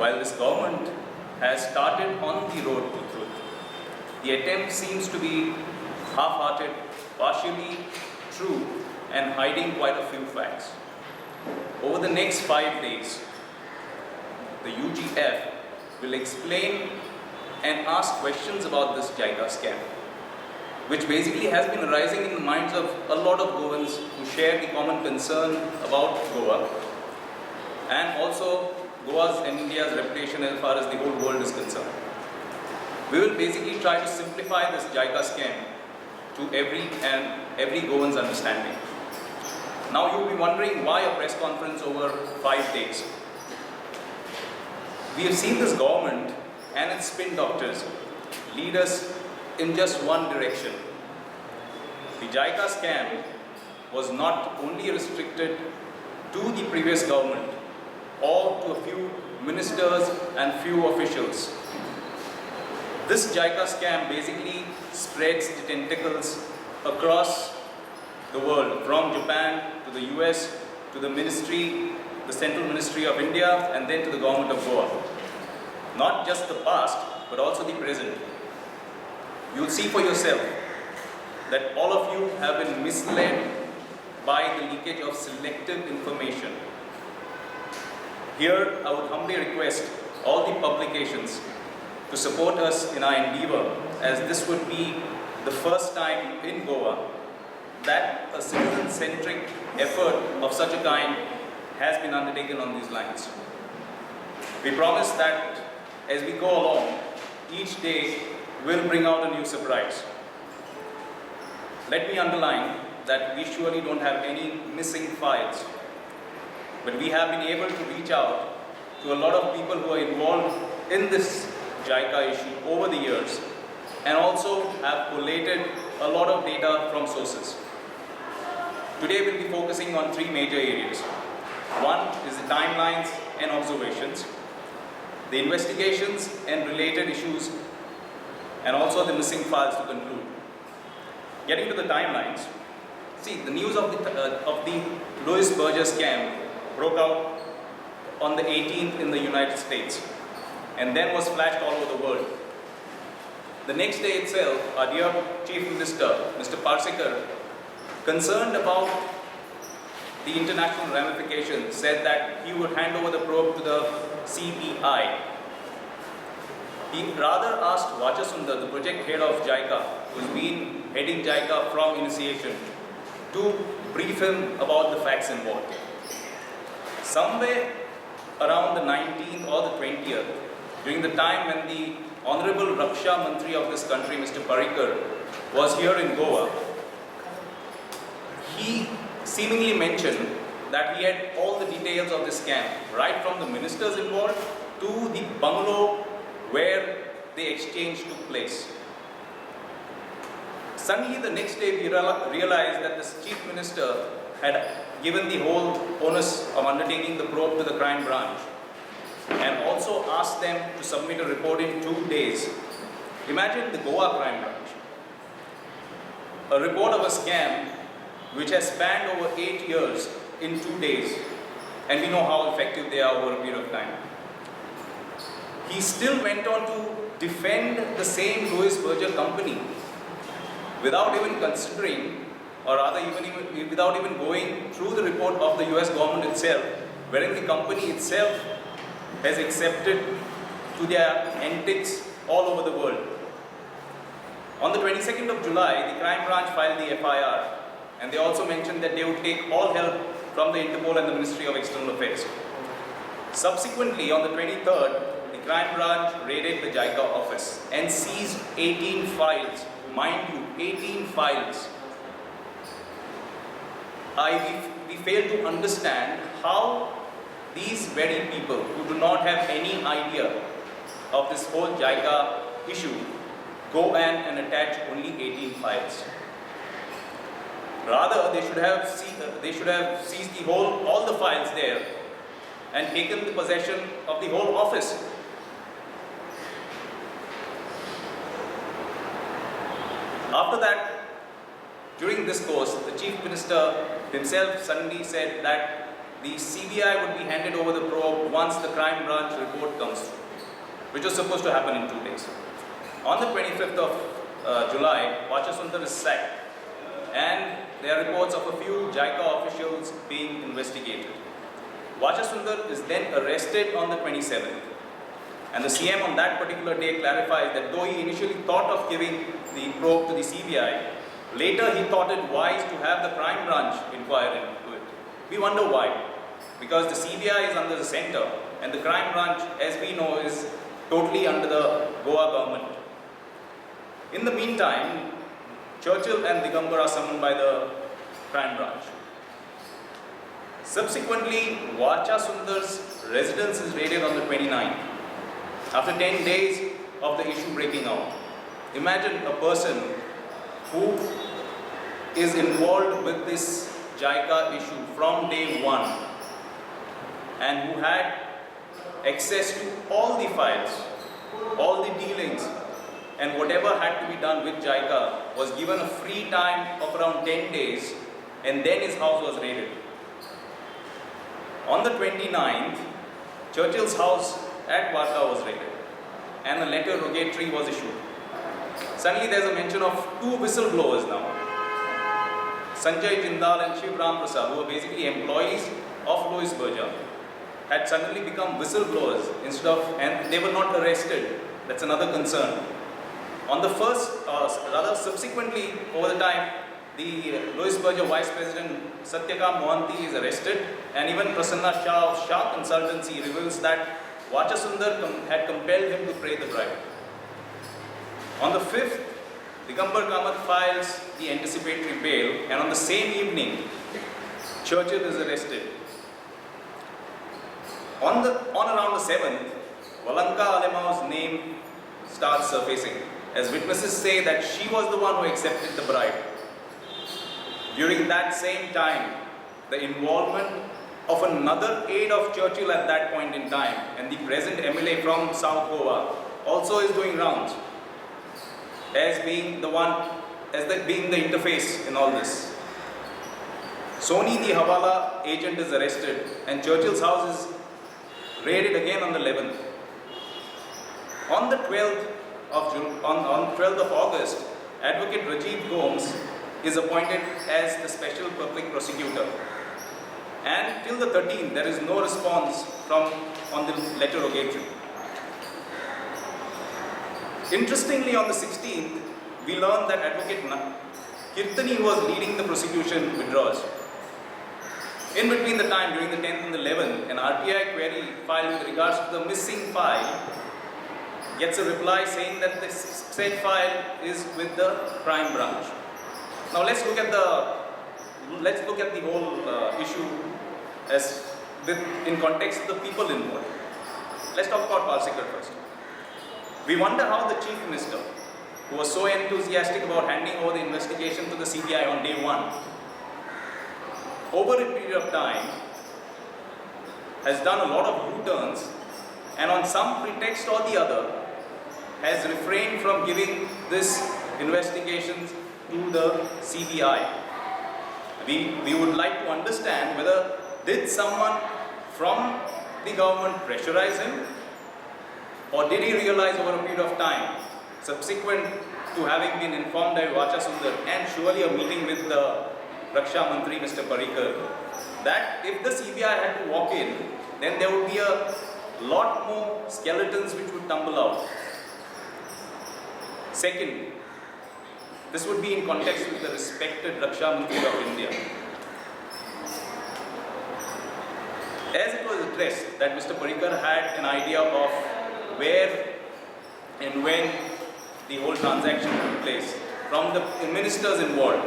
while this government has started on the road to truth, the attempt seems to be half-hearted, partially true, and hiding quite a few facts. Over the next 5 days, the UGF will explain and ask questions about this JICA scam, which basically has been arising in the minds of a lot of Goans who share the common concern about Goa, and also Goa's and India's reputation as far as the whole world is concerned. We will basically try to simplify this JICA scam to every Goan's understanding. Now you'll be wondering why a press conference over 5 days. We have seen this government and its spin doctors lead us in just one direction. The JICA scam was not only restricted to the previous government or to a few ministers and few officials. This JICA scam basically spreads the tentacles across the world, from Japan to the US to the ministry, the Central Ministry of India, and then to the government of Goa. Not just the past, but also the present. You'll see for yourself that all of you have been misled by the leakage of selective information. Here, I would humbly request all the publications to support us in our endeavor, as this would be the first time in Goa that a citizen-centric effort of such a kind has been undertaken on these lines. We promise that as we go along, each day will bring out a new surprise. Let me underline that we surely don't have any missing files, but we have been able to reach out to a lot of people who are involved in this JICA issue over the years, and also have collated a lot of data from sources. Today we'll be focusing on 3 major areas. One is the timelines and observations, the investigations and related issues, and also the missing files to conclude. Getting to the timelines, see, the news of the Louis Berger scam broke out on the 18th in the United States, and then was flashed all over the world. The next day itself, our dear Chief Minister, Mr. Parsekar, concerned about the international ramifications, said that he would hand over the probe to the CBI. He rather asked Vachasundar, the project head of JICA, who's been heading JICA from initiation, to brief him about the facts involved. Somewhere around the 19th or the 20th, during the time when the Honorable Raksha Mantri of this country, Mr. Parikar, was here in Goa, he seemingly mentioned that he had all the details of the scam, right from the ministers involved to the bungalow where the exchange took place. Suddenly the next day we realized that this Chief Minister had given the whole onus of undertaking the probe to the crime branch, and also asked them to submit a report in 2 days. Imagine the Goa crime branch. A report of a scam which has spanned over 8 years in 2 days, and we know how effective they are over a period of time. He still went on to defend the same Louis Berger company without even considering, or rather without even going through the report of the US government itself, wherein the company itself has accepted to their antics all over the world. On the 22nd of July, the crime branch filed the FIR, and they also mentioned that they would take all help from the Interpol and the Ministry of External Affairs. Subsequently, on the 23rd, the crime branch raided the JICA office and seized 18 files. Mind you, 18 files. We fail to understand how these very people who do not have any idea of this whole JICA issue go and attach only 18 files. Rather, they should have seized all the files there and taken the possession of the whole office. After that, during this course, the Chief Minister himself suddenly said that the CBI would be handed over the probe once the crime branch report comes through, which was supposed to happen in 2 days. On the 25th of July, Vachasundar is sacked, and there are reports of a few JICA officials being investigated. Vachasundar is then arrested on the 27th, and the CM on that particular day clarifies that though he initially thought of giving the probe to the CBI, later he thought it wise to have the crime branch inquire into it. We wonder why. Because the CBI is under the center, and the crime branch, as we know, is totally under the Goa government. In the meantime, Churchill and Digambar are summoned by the crime branch. Subsequently, Vachasundar's residence is raided on the 29th, after 10 days of the issue breaking out. Imagine a person who is involved with this JICA issue from day one and who had access to all the files, all the dealings, and whatever had to be done with JICA was given a free time of around 10 days, and then his house was raided. On the 29th, Churchill's house at Varka was raided, and a letter rogatory was issued. Suddenly there's a mention of 2 whistleblowers now. Sanjay Jindal and Shiv Ram Prasad, who were basically employees of Louis Berger, had suddenly become whistleblowers instead of, and they were not arrested. That's another concern. On the subsequently, over the time, the Louis Berger Vice President Satyakam Mohanty is arrested, and even Prasanna Shah of Shah Consultancy reveals that Vachasundar had compelled him to pay the bribe. On the 5th, Digambar Kamath files the anticipatory bail, and on the same evening, Churchill is arrested. On around the 7th, Valanka Alemao's name starts surfacing, as witnesses say that she was the one who accepted the bribe. During that same time, the involvement of another aide of Churchill at that point in time, and the present MLA from South Goa, also is doing rounds as being the interface in all this. Soni, the Hawala agent, is arrested, and Churchill's house is raided again on the 11th. On the 12th of August, Advocate Rajiv Gomes is appointed as the special public prosecutor. And till the 13th, there is no response on the letter rogatory. Interestingly, on the 16th, we learn that Advocate Kirtani, who was leading the prosecution, withdraws. In between the time, during the 10th and the 11th, an RTI query filed with regards to the missing file gets a reply saying that the said file is with the crime branch. Now let's look at the whole issue in context of the people involved. Let's talk about Parsikar first. We wonder how the Chief Minister, who was so enthusiastic about handing over the investigation to the CBI on day 1, over a period of time, has done a lot of U-turns, and on some pretext or the other, has refrained from giving this investigation to the CBI. We would like to understand whether did someone from the government pressurize him, or did he realize over a period of time, subsequent to having been informed by Vachasundar and surely a meeting with the Raksha Mantri, Mr. Parikar, that if the CBI had to walk in, then there would be a lot more skeletons which would tumble out. Second, this would be in context with the respected Raksha Mantri of India. As it was addressed that Mr. Parikar had an idea of where and when the whole transaction took place, from the ministers involved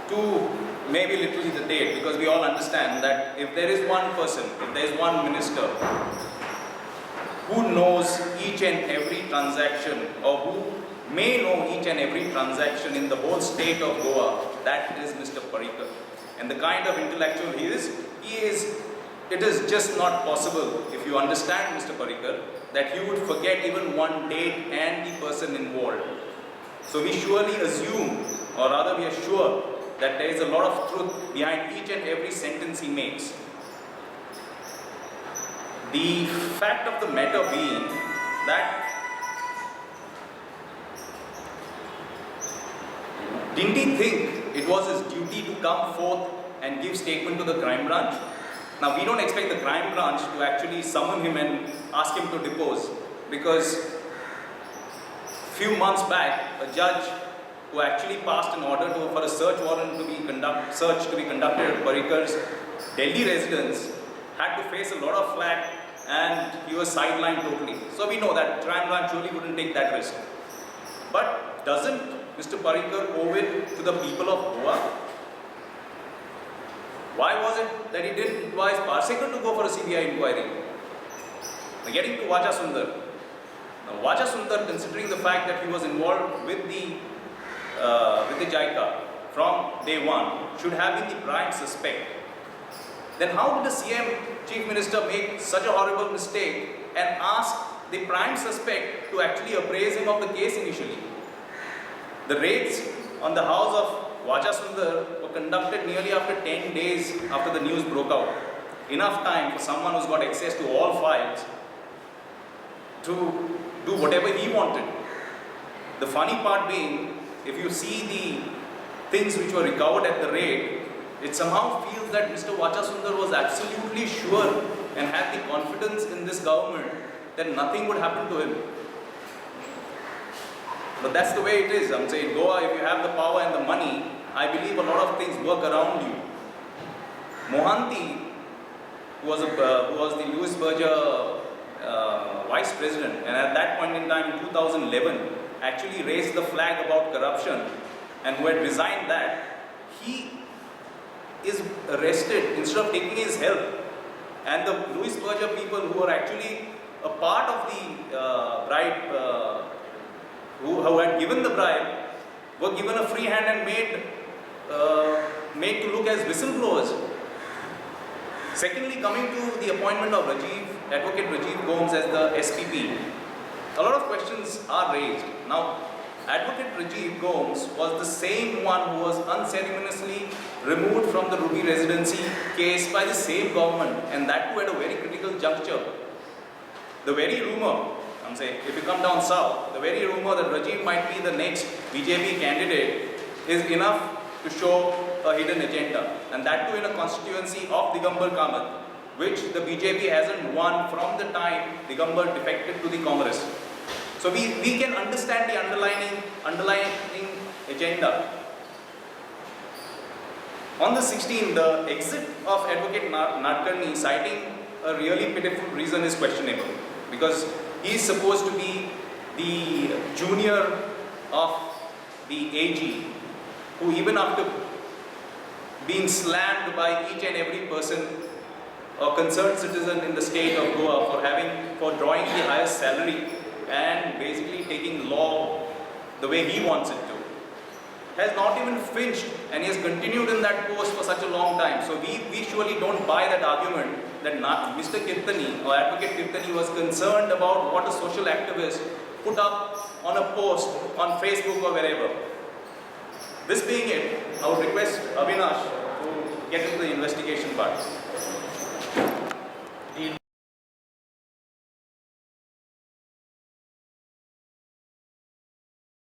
to maybe literally the date, because we all understand that if there is one person, if there is one minister who knows each and every transaction, or who may know each and every transaction in the whole state of Goa, that is Mr. Parikar. And the kind of intellectual he is, it is just not possible, if you understand Mr. Parikar, that he would forget even one date and the person involved. So we surely assume, or rather we are sure, that there is a lot of truth behind each and every sentence he makes. The fact of the matter being that didn't he think it was his duty to come forth and give statement to the crime branch? Now we don't expect the crime branch to actually summon him and ask him to depose, because few months back a judge who actually passed an order for a search warrant to be conducted at Parrikar's Delhi residence had to face a lot of flack, and he was sidelined totally. So we know that crime branch surely wouldn't take that risk. But doesn't Mr. Parrikar owe it to the people of Goa? Why was it that he didn't advise Parsekar to go for a CBI inquiry? Now getting to Vacha Sundar. Now Vacha Sundar, considering the fact that he was involved with the JICA from day one, should have been the prime suspect. Then how did the CM, Chief Minister, make such a horrible mistake and ask the prime suspect to actually appraise him of the case initially? The raids on the house of Vacha Sundar were conducted nearly after 10 days after the news broke out. Enough time for someone who's got access to all files to do whatever he wanted. The funny part being, if you see the things which were recovered at the raid, it somehow feels that Mr. Vacha Sundar was absolutely sure and had the confidence in this government that nothing would happen to him. But that's the way it is. I'm saying, Goa, if you have the power and the money, I believe a lot of things work around you. Mohanty, who was the Louis Berger vice president, and at that point in time, in 2011, actually raised the flag about corruption, and who had resigned that, he is arrested instead of taking his help. And the Louis Berger people who are actually a part of the bribe, who had given the bribe, were given a free hand and made to look as whistleblowers. Secondly, coming to the appointment of Advocate Rajiv Gomes as the SPP, a lot of questions are raised. Now, Advocate Rajiv Gomes was the same one who was unceremoniously removed from the Ruby residency case by the same government, and that too at a very critical juncture. The very rumor, I'm saying, if you come down south, the very rumor that Rajiv might be the next BJP candidate is enough to show a hidden agenda, and that too in a constituency of Digambar Kamath, which the BJP hasn't won from the time Digambar defected to the Congress. So we can understand the underlying agenda. On the 16th, the exit of Advocate Nadkarni, citing a really pitiful reason, is questionable, because he is supposed to be the junior of the AG, who even after being slammed by each and every person or concerned citizen in the state of Goa for drawing the highest salary and basically taking law the way he wants it to, has not even flinched, and he has continued in that post for such a long time. So we surely don't buy that argument that Mr. Kirtani or Advocate Kirtani was concerned about what a social activist put up on a post on Facebook or wherever. This being it, I would request Avinash to get into the investigation part.